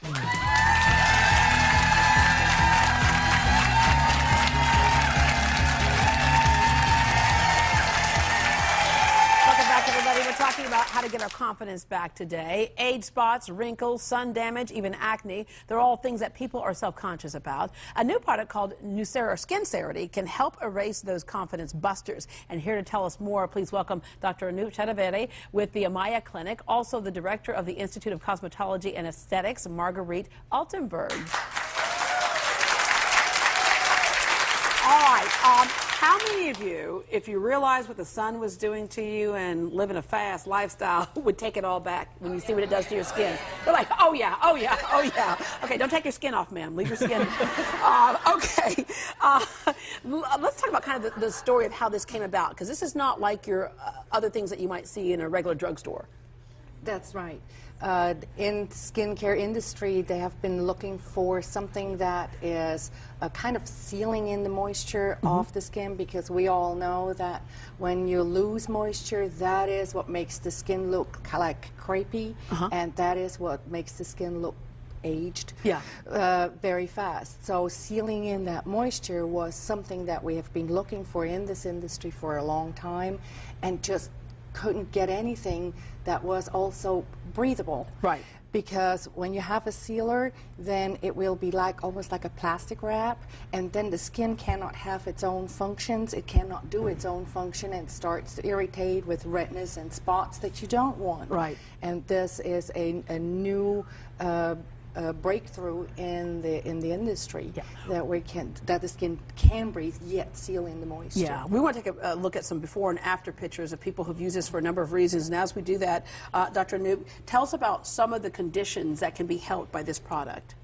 Everybody, we're talking about how to get our confidence back today. Age spots, wrinkles, sun damage, even acne. They're all things that people are self-conscious about. A new product called skincerity can help erase those confidence busters. And here to tell us more, please welcome Dr. Anup Chatterjee with the Amaya Clinic, also the director of the Institute of Cosmetology and Aesthetics, Marguerite Altenberg. All right. How many of you, if you realized what the sun was doing to you and living a fast lifestyle, would take it all back when you see what it does to your skin? They're like, oh yeah, oh yeah, oh yeah. Okay, don't take your skin off, ma'am. Leave your skin. Okay. Let's talk about kind of the story of how this came about, because this is not like your other things that you might see in a regular drugstore. That's right. In skincare industry, they have been looking for something that is kind of sealing in the moisture off the skin, because we all know that when you lose moisture, that is what makes the skin look like crepey, and that is what makes the skin look aged very fast. So sealing in that moisture was something that we have been looking for in this industry for a long time, and just couldn't get anything that was also breathable. Right. Because when you have a sealer, then it will be like almost like a plastic wrap, and then the skin cannot have its own functions. It cannot do its own function, and starts to irritate with redness and spots that you don't want. Right. And this is a new breakthrough in the industry, that the skin can breathe yet seal in the moisture. Yeah, we want to take a look at some before and after pictures of people who've used this for a number of reasons. And as we do that, Dr. Anup, tell us about some of the conditions that can be helped by this product.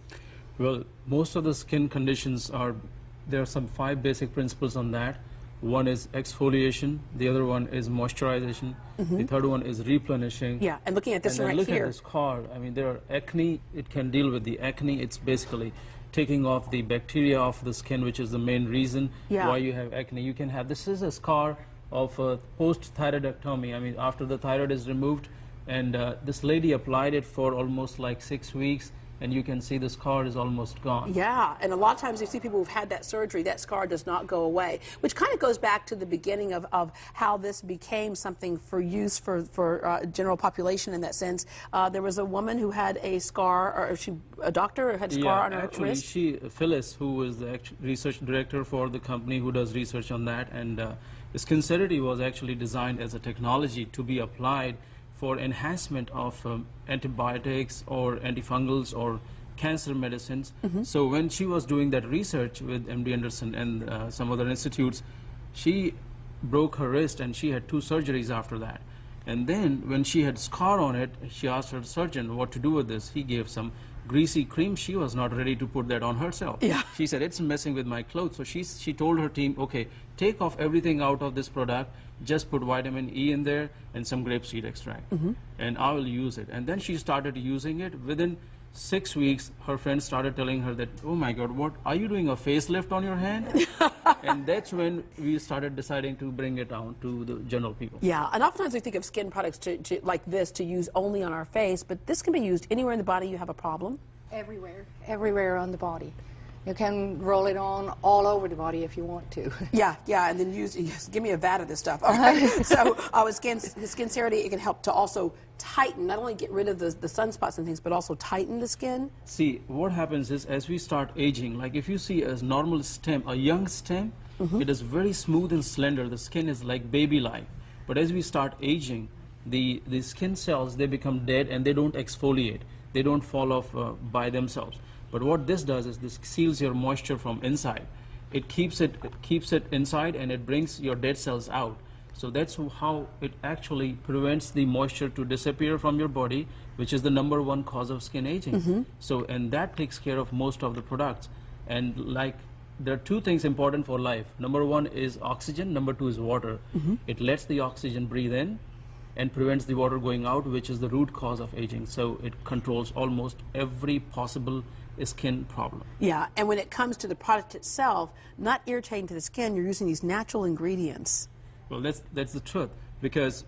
Well, most of the skin conditions there are some 5 basic principles on that. One is exfoliation, the other one is moisturization, the third one is replenishing. Yeah, and looking at this one right look here. at this card. I mean, there are acne. It can deal with the acne. It's basically taking off the bacteria off the skin, which is the main reason why you have acne. You can have, this is a scar of post-thyroidectomy. I mean, after the thyroid is removed, and this lady applied it for almost like 6 weeks, and you can see the scar is almost gone. Yeah, and a lot of times you see people who've had that surgery, that scar does not go away, which kind of goes back to the beginning of how this became something for use for general population in that sense. There was a woman who had a scar, or a doctor who had a scar on her wrist? Phyllis, who was the research director for the company who does research on that, and Skincerity was actually designed as a technology to be applied for enhancement of antibiotics or antifungals or cancer medicines. So when she was doing that research with MD Anderson and some other institutes, she broke her wrist and she had 2 surgeries after that. And then when she had scar on it, she asked her surgeon what to do with this. He gave some greasy cream. She was not ready to put that on herself. Yeah. She said, it's messing with my clothes. So she told her team, okay, take off everything out of this product, just put vitamin E in there and some grapeseed extract, and I will use it. And then she started using it. Within 6 weeks, her friends started telling her that, oh my God, what, are you doing a facelift on your hand? And that's when we started deciding to bring it out to the general people. Yeah, and oftentimes we think of skin products like this to use only on our face, but this can be used anywhere in the body you have a problem. Everywhere on the body. You can roll it on all over the body if you want to. Yeah, and then give me a vat of this stuff. All right. So with Skincerity, it can help to also tighten, not only get rid of the sunspots and things, but also tighten the skin. See, what happens is as we start aging, like if you see a normal stem, a young stem, it is very smooth and slender. The skin is like baby-like. But as we start aging, the skin cells, they become dead and they don't exfoliate. They don't fall off by themselves. But what this does is this seals your moisture from inside. It keeps it inside and it brings your dead cells out. So that's how it actually prevents the moisture to disappear from your body, which is the #1 cause of skin aging. So, and that takes care of most of the products. And like, there are 2 things important for life. #1 is oxygen, #2 is water. It lets the oxygen breathe in and prevents the water going out, which is the root cause of aging. So it controls almost every possible skin problem. Yeah, and when it comes to the product itself, not irritating to the skin, you're using these natural ingredients. Well, that's the truth, because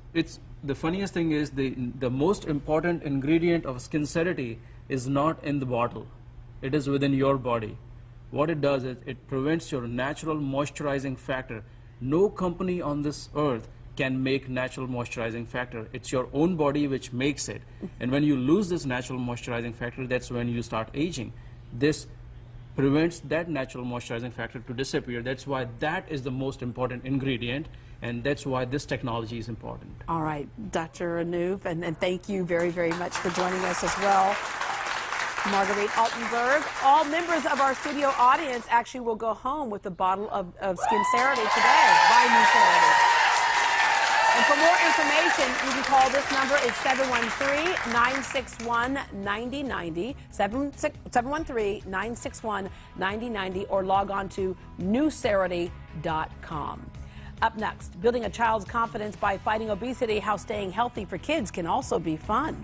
the funniest thing is the most important ingredient of skincerity is not in the bottle. It is within your body. What it does is it prevents your natural moisturizing factor. No company on this earth can make natural moisturizing factor. It's your own body which makes it. And when you lose this natural moisturizing factor, that's when you start aging. This prevents that natural moisturizing factor to disappear. That's why that is the most important ingredient, and that's why this technology is important. All right, Dr. Anup, and thank you very, very much for joining us as well. Marguerite Altenberg. All members of our studio audience actually will go home with a bottle of Skincerity today by Nucerity. And for more information, you can call this number. It's 713-961-9090, 713-961-9090, or log on to Nucerity.com. Up next, building a child's confidence by fighting obesity, how staying healthy for kids can also be fun.